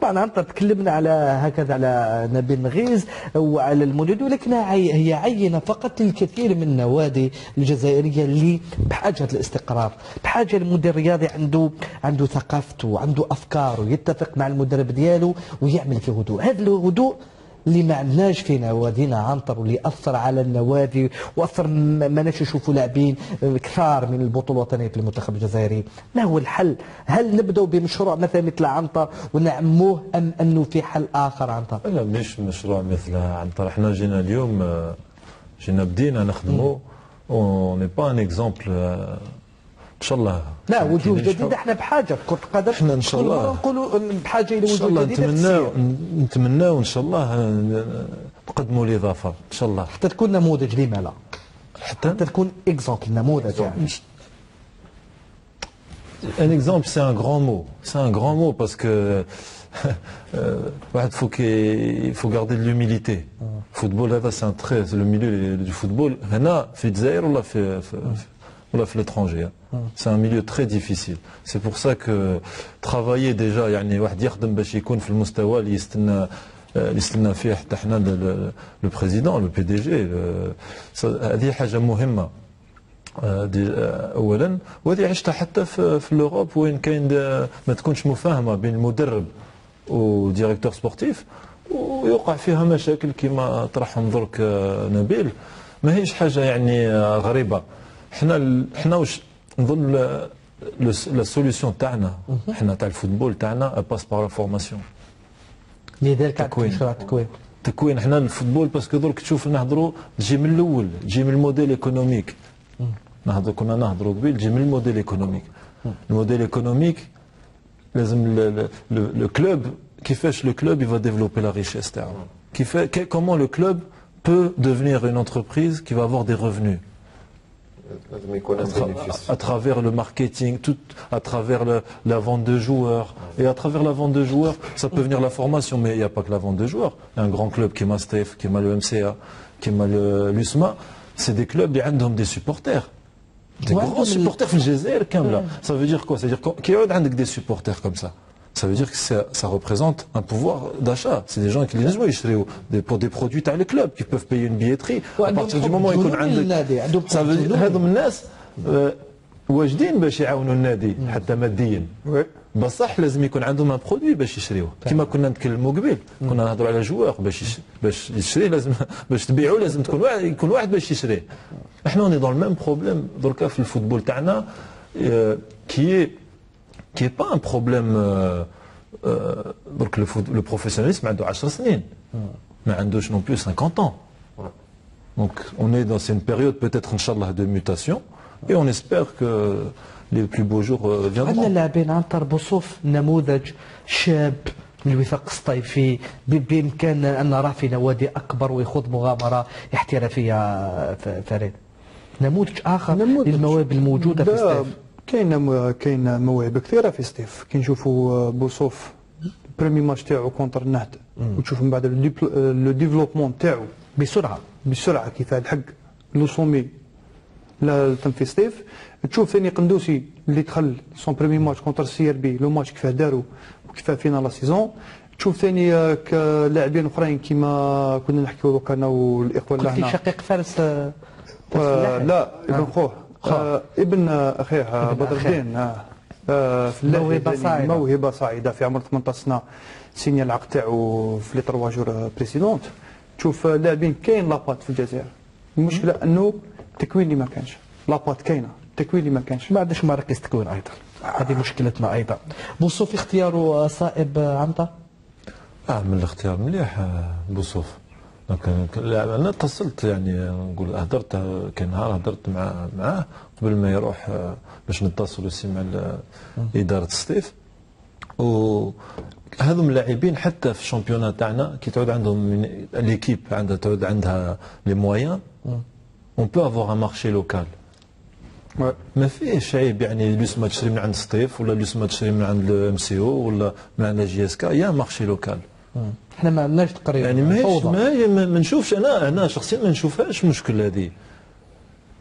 طبعا عنتر تكلمنا على هكذا على نبيل مغيز وعلى المولود، ولكن هي عينه فقط للكثير من النوادي الجزائريه اللي بحاجه للاستقرار، بحاجه لمدير رياضي عنده ثقافته، عنده افكاره، يتفق مع المدرب ديالو ويعمل في هدوء. هذا الهدوء اللي ما عندناش في نوادينا عنتر، واللي اثر على النوادي واثر ما ناش نشوفوا لاعبين كثار من البطوله الوطنيه في المنتخب الجزائري. ما هو الحل؟ هل نبداو بمشروع مثل عنتر ونعموه ام انه في حل اخر عنتر؟ لا مش مشروع مثل عنتر. احنا جينا اليوم بدينا نخدموا وني با ان اكزومبل ان شاء الله. لا وجوه جديد، احنا بحاجه في كره القدم، احنا ان شاء الله نقولوا بحاجه الى وجوه جديده. نتمناو ان شاء الله نقدموا الاضافه ان شاء الله حتى تكون نموذج. لما لا حتى تكون اكزومبل، نموذج يعني. ان اكزومبل سي ان غران مو، سي ان غران مو باسكو واحد faut garder de l'humilité. الفوتبول هذا سي ان تري لو ميليو دو فوتبول هنا في الجزائر ولا في l'étranger. C'est un milieu très difficile. C'est pour ça que travailler déjà يعني واحد يخدم باش يكون في المستوى اللي يستنى فيه حتى حنا لو بريزيدون لو بي دي جي. هذه حاجه مهمه اولا، وهذه عشتها حتى في الاوروب وين كاين ما تكونش مفاهمه بين المدرب وديريكتور سبورتيف ويوقع فيها مشاكل كما طرحهم درك نبيل. ما هيش حاجه يعني غريبه. حنا واش نظن لا سوليسيون تاعنا حنا تاع الفوتبول تاعنا باس بار لا فورماسيون. لذلك تكوين حنا الفوتبول باسكو درك تشوف نهضروا تجي من الاول، تجي من الموديل ايكونوميك. كنا نهضروا قبيل تجي من الموديل ايكونوميك. الموديل ايكونوميك لازم لو كلوب كيفاش لو كلوب يفا ديفلوبي لا ريشيس تاعو، كومون لو كلوب peut devenir une entreprise qui va avoir des revenus à travers le marketing, à travers la vente de joueurs. Et à travers la vente de joueurs, ça peut venir la formation, mais il n'y a pas que la vente de joueurs. Un grand club qui est Mastef, qui est le MCA, qui est l'USMA, c'est des clubs qui ont des supporters. Des grands supporters في الجزائر كاملة. Ça veut dire quoi? Ça veut dire qu'il y a des supporters comme ça. Ça veut dire que ça représente un pouvoir d'achat. C'est des gens qui les jouent pour des produits تاع le club qui peuvent payer une billetterie. À partir du moment où يكون عندك ça veut dire هذوم الناس واجدين باش يعاونوا النادي حتى ماديا. بصح لازم يكون عندهم ان برودوي باش يشريوه. كما كنا نتكلموا قبيل كنا نهضروا على جوار باش يشري لازم باش تبيعوا لازم يكون واحد باش يشريه. احنا اوني دون الميم بروبليم دركا في الفوتبول تاعنا qui est pas un problème donc le professionnalisme عنده 10 سنين ما عندوش non plus 50 ans. Donc on est dans une période peut-être inchallah de mutation et on espère que les plus beaux jours viendront. عندنا لاعبين عنتر بوصوف نموذج شاب للوفاق الصيفي بامكان ان نراه في نوادي اكبر ويخوض مغامره احترافيه. فريد نموذج اخر للمواهب الموجوده في ستيف. كاين مواهب كثيره في ستيف. كي نشوفوا بوصوف البريمي ماتش تاعو كونتر النهد وتشوف من بعد لو ديفلوبمون تاعو بسرعه كيف الحق لو سومي لا تم في ستيف. تشوف ثاني قندوسي اللي دخل سون بريمي ماتش كونتر السي ار بي لو ماتش كيفاه داروا وكيفاه فينا لا سيزون. تشوف ثاني لاعبين اخرين كيما كنا نحكيو انا والاخوه اللي هنا. شقيق فارس لا ابن خوه ابن اخيه بدر الدين في موهبه صاعده في عمر 18 سنه سيني العقد تاعو في لي 3 جور بريسيدونت. تشوف لاعبين كاين لاباط في الجزائر. المشكله انه التكوين اللي ما كانش. لاباط كاينه، التكوين اللي ما كانش. ما عندش مراكز تكوين ايضا. هذه مشكلتنا ايضا. بوصوف اختياره صائب عنتر؟ من الاختيار مليح بوصوف. انا اتصلت يعني نقول هضرت كان نهار هضرت معاه قبل ما يروح باش نتصلوا مع اداره ستيف. وهذوم اللاعبين حتى في الشامبيونات تاعنا كي تعود عندهم ليكيب تعود عندها لي مويان اون بو افوار ان مارشي لوكال. ما فيهش عيب يعني لوسما تشري من عند ستيف ولا لوسما تشري من عند ام سي او ولا من عند جي اس كا. يا مارشي لوكال. احنا ما عندناش تقريبا يعني ما نشوفش انا شخصيا ما نشوفهاش المشكله هذه.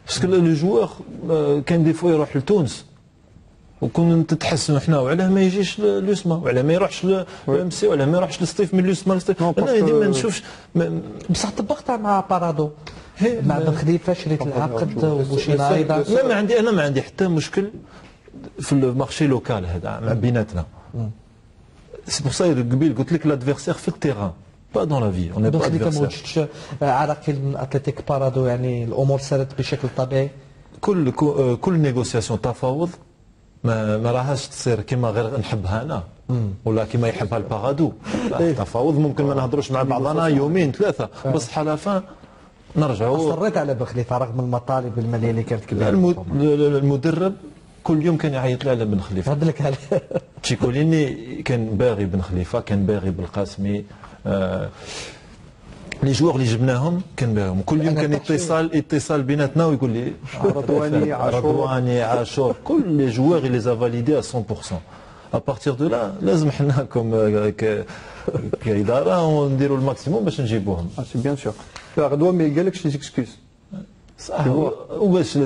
باسكو لو جوار كان دي فوا يروح لتونس وكون تتحسنوا حنا، وعلاه ما يجيش لوسما، وعلاه ما يروحش لام سي، وعلاه ما يروحش للصيف من لوسما للصيف. انا ديما نشوفش بصح طبقتها مع بارادو مع بن خليفه، شريت العقد وبوشينا ايضا. انا ما عندي حتى مشكل في المارشي لوكال هذا مع بيناتنا. سي بور سا قبيل قلت لك لادفيرسير في التيران با دون لا في، اون با ادفيرسير. ما وجدتش عراقيل من اتلتيك بارادو، يعني الامور سارت بشكل طبيعي؟ كل نيغوسياسيون تفاوض ما راهاش تصير كما غير نحبها انا ولا كما يحبها البارادو. تفاوض ممكن ما نهضروش مع بعضنا يومين ثلاثه، بصح على فان نرجعوا. اصريت على بن خليفه رغم المطالب الماليه اللي كانت كبيره. المدرب كل يوم كان يعيط لي على بن خليفه. هذا لك على تشيكوليني كان باغي بن خليفه، كان باغي بالقاسمي، لي جوغ اللي جبناهم كان باغيهم. كل يوم كان اتصال بيناتنا ويقول لي رضواني عاشور، كل لي جوغ اللي زا فاليدي 100%. ابارتيغ دو لا لازم حنا كاداره نديروا الماكسيموم باش نجيبوهم. سي بيان سور. غدوه ما قالكش لي زيكسكيوز صح، وباش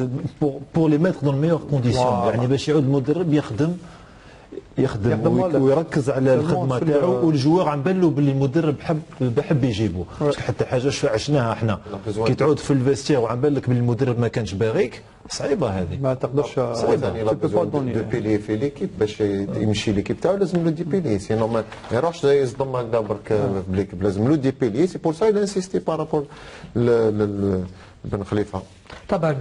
بور لي ميتر دون ميور كونديسيون، يعني باش يعود المدرب يخدم ويركز على الخدمه تاعو، والجوار عم بالو باللي المدرب بحب يجيبو. حتى حاجه عشناها احنا كي تعود في الفيستير وعم بالك باللي المدرب ما كانش باغيك، صعيبه هذه. ما تقدرش دو بيلي في ليكيب باش يمشي ليكيب تاعو، لازم له دي بيلي، سينو ما يروحش يصدم هكذا برك بليكيب، لازم له دي بيلي. سي بور سا il insisté par rapport بن خليفه. طبعا